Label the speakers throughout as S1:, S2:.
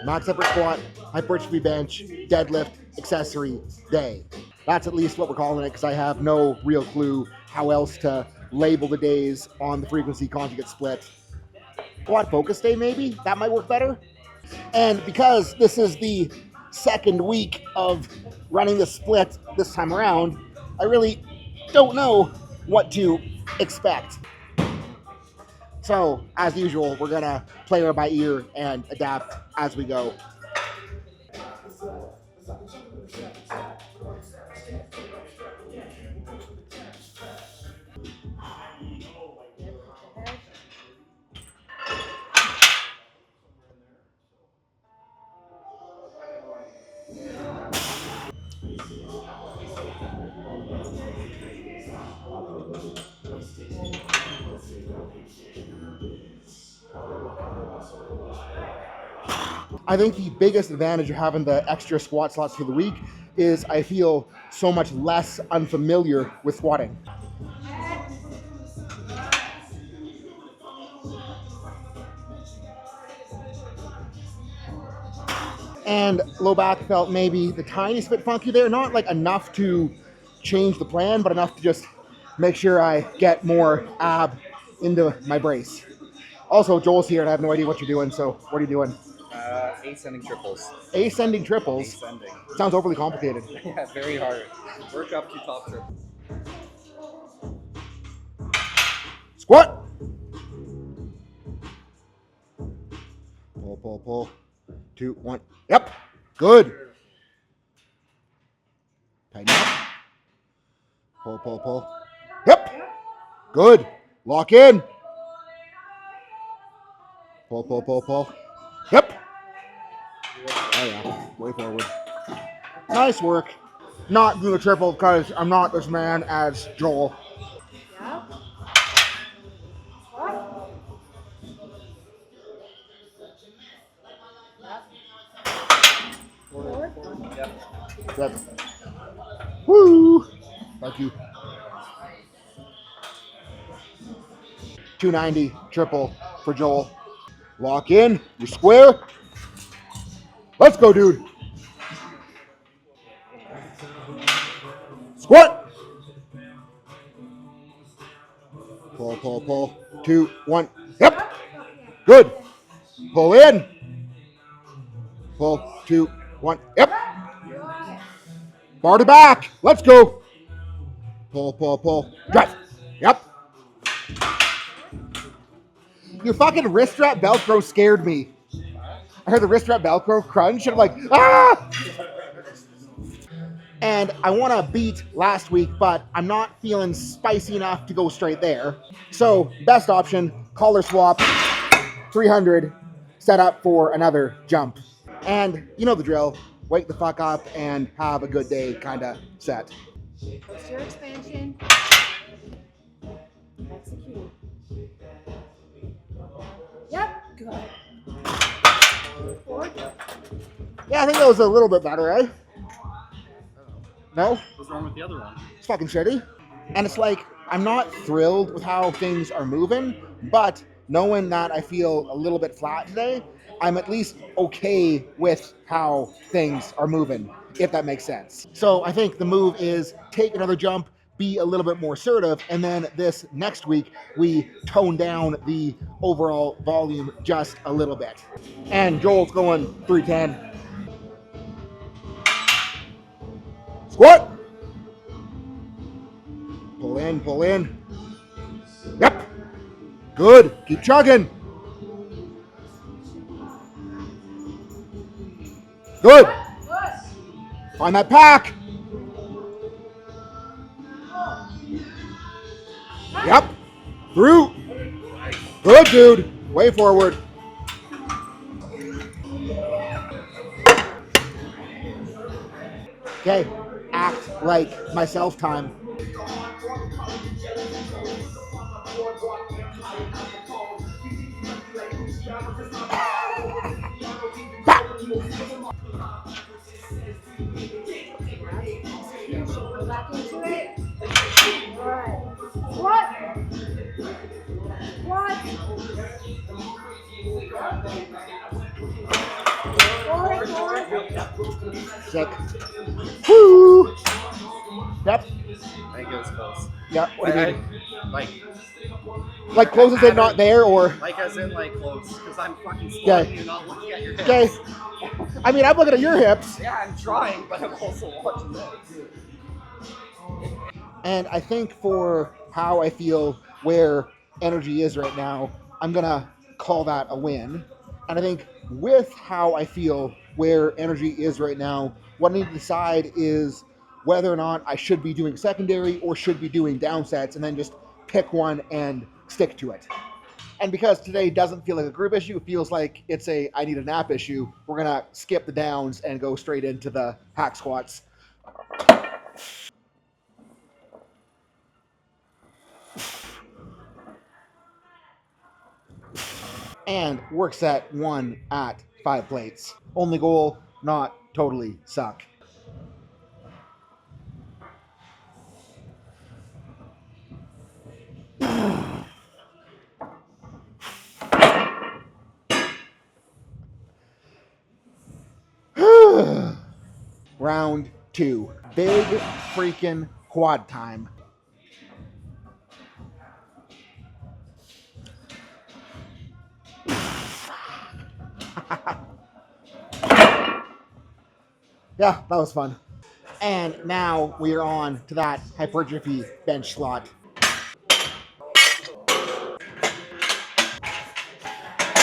S1: Max upper squat, hypertrophy bench, deadlift, accessory day. That's at least what we're calling it because I have no real clue how else to label the days on the frequency conjugate split. Quad focus day, maybe? That might work better. And because this is the second week of running the split this time around, I really don't know what to expect. So, as usual, we're gonna play it by ear and adapt as we go. I think the biggest advantage of having the extra squat slots for the week is I feel so much less unfamiliar with squatting. And low back felt maybe the tiniest bit funky there, not like enough to change the plan, but enough to just make sure I get more ab into my brace. Also, Joel's here and I have no idea what you're doing, so what are you doing?
S2: Ascending triples.
S1: Ascending triples?
S2: Ascending.
S1: Sounds overly complicated.
S2: Yeah, very hard. Work up to top triple.
S1: Squat! Pull, pull, pull. 2, 1. Yep. Good. Tighten up. Pull, pull, pull. Yep. Good. Lock in. Pull, pull, pull, pull. Yep. Oh yeah. Way forward. Nice work. Not doing a triple because I'm not as man as Joel.
S3: Yeah.
S1: Yep. Woo! Thank you. 290 triple for Joel. Lock in. You're square. Let's go, dude. Squat. Pull, pull, pull. 2, 1. Yep. Good. Pull in. Pull. 2, 1. Yep. Bar to back. Let's go. Pull, pull, pull. Drive. Yep. Your fucking wrist strap Velcro scared me. I heard the wrist strap Velcro crunch and I'm like, ah! And I want to beat last week, but I'm not feeling spicy enough to go straight there. So, best option, collar swap, 300, set up for another jump. And you know the drill, wake the fuck up and have a good day kind of set.
S3: Posterior expansion. Execute. Yep. Good. Forward.
S1: Yeah, I think that was a little bit better, eh? No?
S2: What's wrong with the other one?
S1: It's fucking shitty. And it's like, I'm not thrilled with how things are moving, but knowing that I feel a little bit flat today, I'm at least okay with how things are moving, if that makes sense. So I think the move is take another jump, be a little bit more assertive, and then this next week, we tone down the overall volume just a little bit. And Joel's going 310. Squat. Pull in, pull in. Yep. Good. Keep chugging. Good. Find that pack. Yep. Through. Good, dude. Way forward. Okay. Act like myself time.
S3: Go back into it. Alright. What? What?
S1: Sick. Woo! Yep.
S2: I think it was close.
S1: Yep. What do you mean?
S2: Like
S1: Close as in not there, or?
S2: like as in like close, because I'm fucking
S1: Okay.
S2: squatting you, not looking at your hips.
S1: Okay. I mean, I'm looking at your hips.
S2: Yeah, I'm trying, but I'm also watching this.
S1: And I think for how I feel where energy is right now, I'm going to call that a win. And I think with how I feel where energy is right now, what I need to decide is whether or not I should be doing secondary or should be doing down sets, and then just pick one and stick to it. And because today doesn't feel like a group issue, it feels like it's a I need a nap issue, we're going to skip the downs and go straight into the hack squats. And work set 1 at 5 plates. Only goal, not totally suck. Round 2. Big freaking quad time. Yeah, that was fun. And now we are on to that hypertrophy bench slot.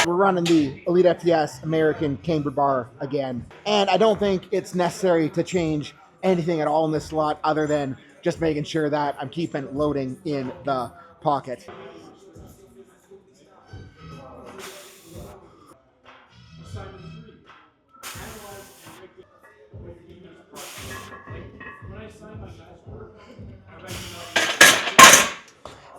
S1: We're running the Elite FTS American Camber Bar again. And I don't think it's necessary to change anything at all in this slot other than just making sure that I'm keeping loading in the pocket.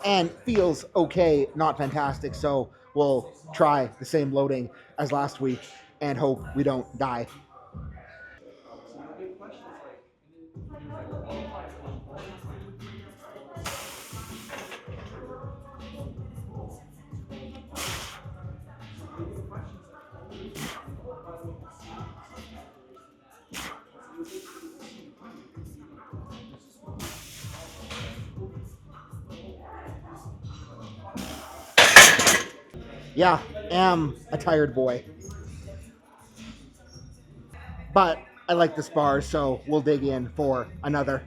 S1: And feels okay, not fantastic, so we'll try the same loading as last week and hope we don't die. Yeah, am a tired boy. But I like this bar, so we'll dig in for another.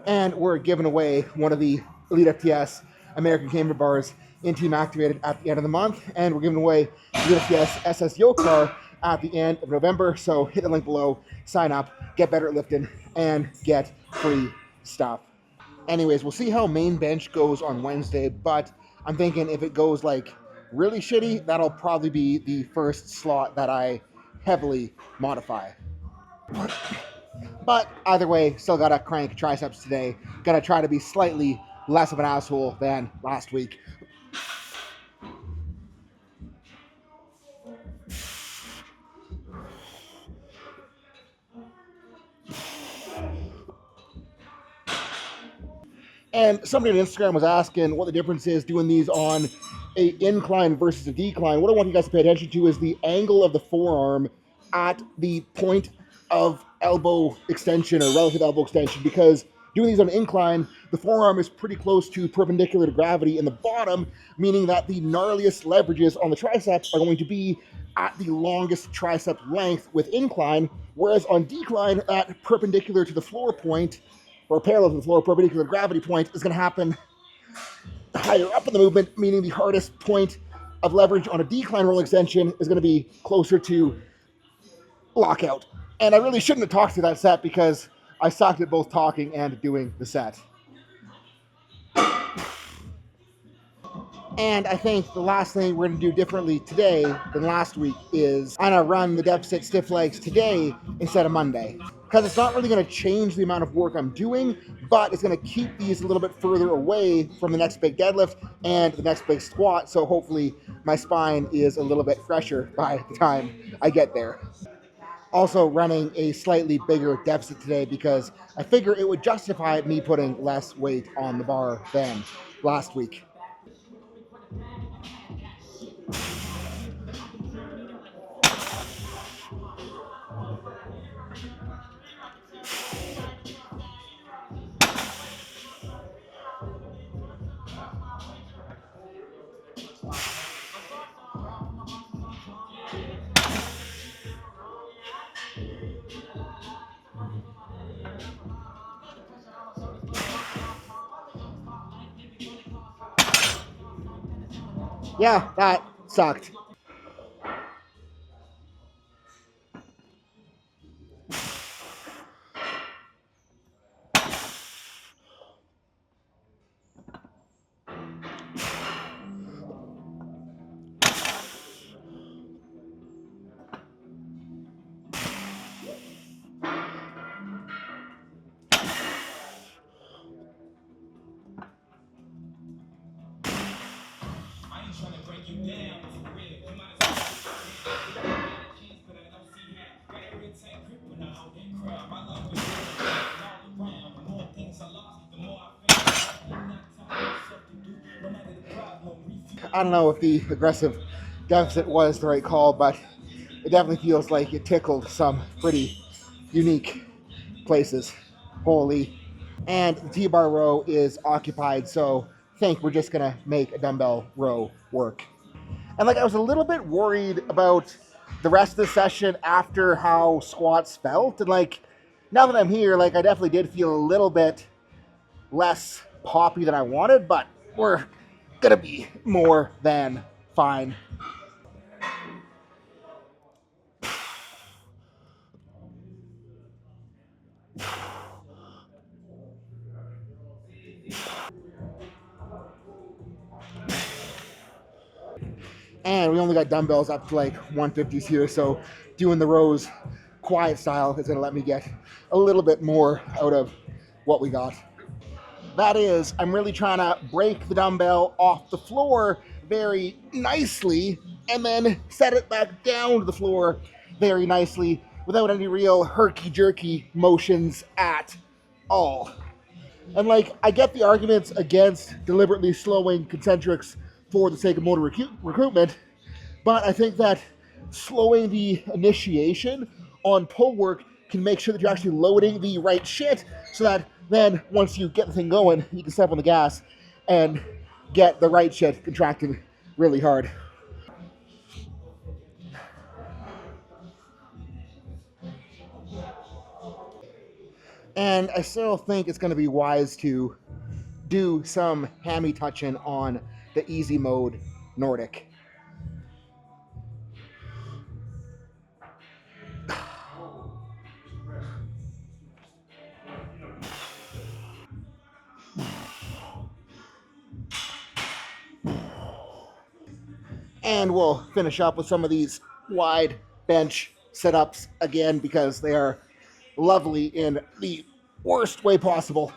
S1: And we're giving away one of the Elite FTS American Camber Bars in Team Activated at the end of the month. And we're giving away the Elite FTS SS Yoke Bar at the end of November. So hit the link below, sign up, get better at lifting, and get free stuff. Anyways, we'll see how main bench goes on Wednesday, but I'm thinking if it goes like really shitty, that'll probably be the first slot that I heavily modify. But either way, still gotta crank triceps today. Gotta try to be slightly less of an asshole than last week. And somebody on Instagram was asking what the difference is doing these on a incline versus a decline. What I want you guys to pay attention to is the angle of the forearm at the point of elbow extension or relative elbow extension, because doing these on an incline, the forearm is pretty close to perpendicular to gravity in the bottom, meaning that the gnarliest leverages on the triceps are going to be at the longest tricep length with incline, whereas on decline, at perpendicular to the floor point, or parallel to the floor, perpendicular gravity point is going to happen higher up in the movement, meaning the hardest point of leverage on a decline roll extension is going to be closer to lockout. And I really shouldn't have talked through that set because I sucked at both talking and doing the set. And I think the last thing we're going to do differently today than last week is I'm going to run the deficit stiff legs today instead of Monday. Because it's not really going to change the amount of work I'm doing, but it's going to keep these a little bit further away from the next big deadlift and the next big squat. So hopefully my spine is a little bit fresher by the time I get there. Also running a slightly bigger deficit today because I figure it would justify me putting less weight on the bar than last week. Yeah, that sucked. I don't know if the aggressive deficit was the right call, but it definitely feels like it tickled some pretty unique places. Holy. And the T-bar row is occupied, so I think we're just gonna make a dumbbell row work. And like I was a little bit worried about the rest of the session after how squats felt. And like now that I'm here, like I definitely did feel a little bit less poppy than I wanted, but we're gonna be more than fine. And we only got dumbbells up to like 150s here, so doing the rows quiet style is gonna let me get a little bit more out of what we got. That is, I'm really trying to break the dumbbell off the floor very nicely and then set it back down to the floor very nicely without any real herky-jerky motions at all. And like, I get the arguments against deliberately slowing concentrics for the sake of motor recruitment, but I think that slowing the initiation on pull work can make sure that you're actually loading the right shit so that then once you get the thing going, you can step on the gas and get the right shit contracting really hard. And I still think it's going to be wise to do some hammy touching on the easy mode Nordic. And we'll finish up with some of these wide bench sit-ups again because they are lovely in the worst way possible.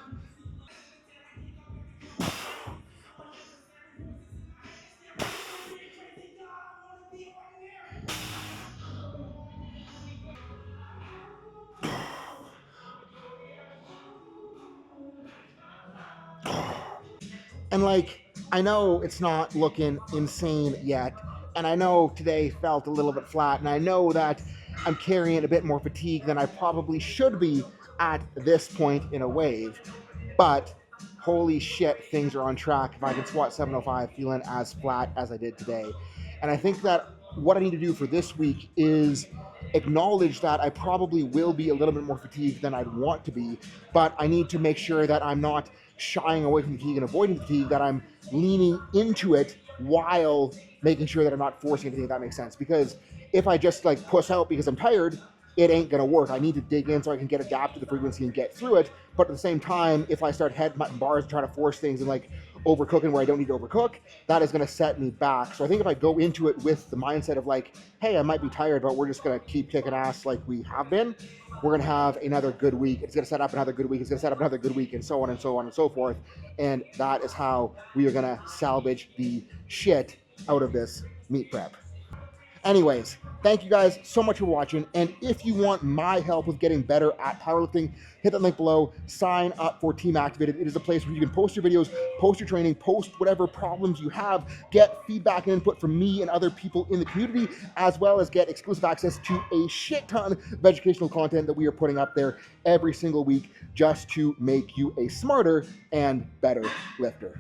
S1: And like, I know it's not looking insane yet, and I know today felt a little bit flat, and I know that I'm carrying a bit more fatigue than I probably should be at this point in a wave. But holy shit, things are on track if I can squat 705 feeling as flat as I did today. And I think that what I need to do for this week is acknowledge that I probably will be a little bit more fatigued than I'd want to be, but I need to make sure that I'm not shying away from fatigue and avoiding fatigue, that I'm leaning into it while making sure that I'm not forcing anything, if that makes sense. Because if I just like push out because I'm tired, it ain't gonna work. I need to dig in so I can get adapted to the frequency and get through it. But at the same time, if I start headbutting bars and try to force things and like overcooking where I don't need to overcook, that is going to set me back. So I think if I go into it with the mindset of like, hey, I might be tired, but we're just going to keep kicking ass like we have been, we're going to have another good week. It's going to set up another good week. It's going to set up another good week, and so on and so on and so forth. And that is how we are going to salvage the shit out of this meet prep. Anyways, thank you guys so much for watching. And if you want my help with getting better at powerlifting, hit that link below. Sign up for Team Activated. It is a place where you can post your videos, post your training, post whatever problems you have, get feedback and input from me and other people in the community, as well as get exclusive access to a shit ton of educational content that we are putting up there every single week just to make you a smarter and better lifter.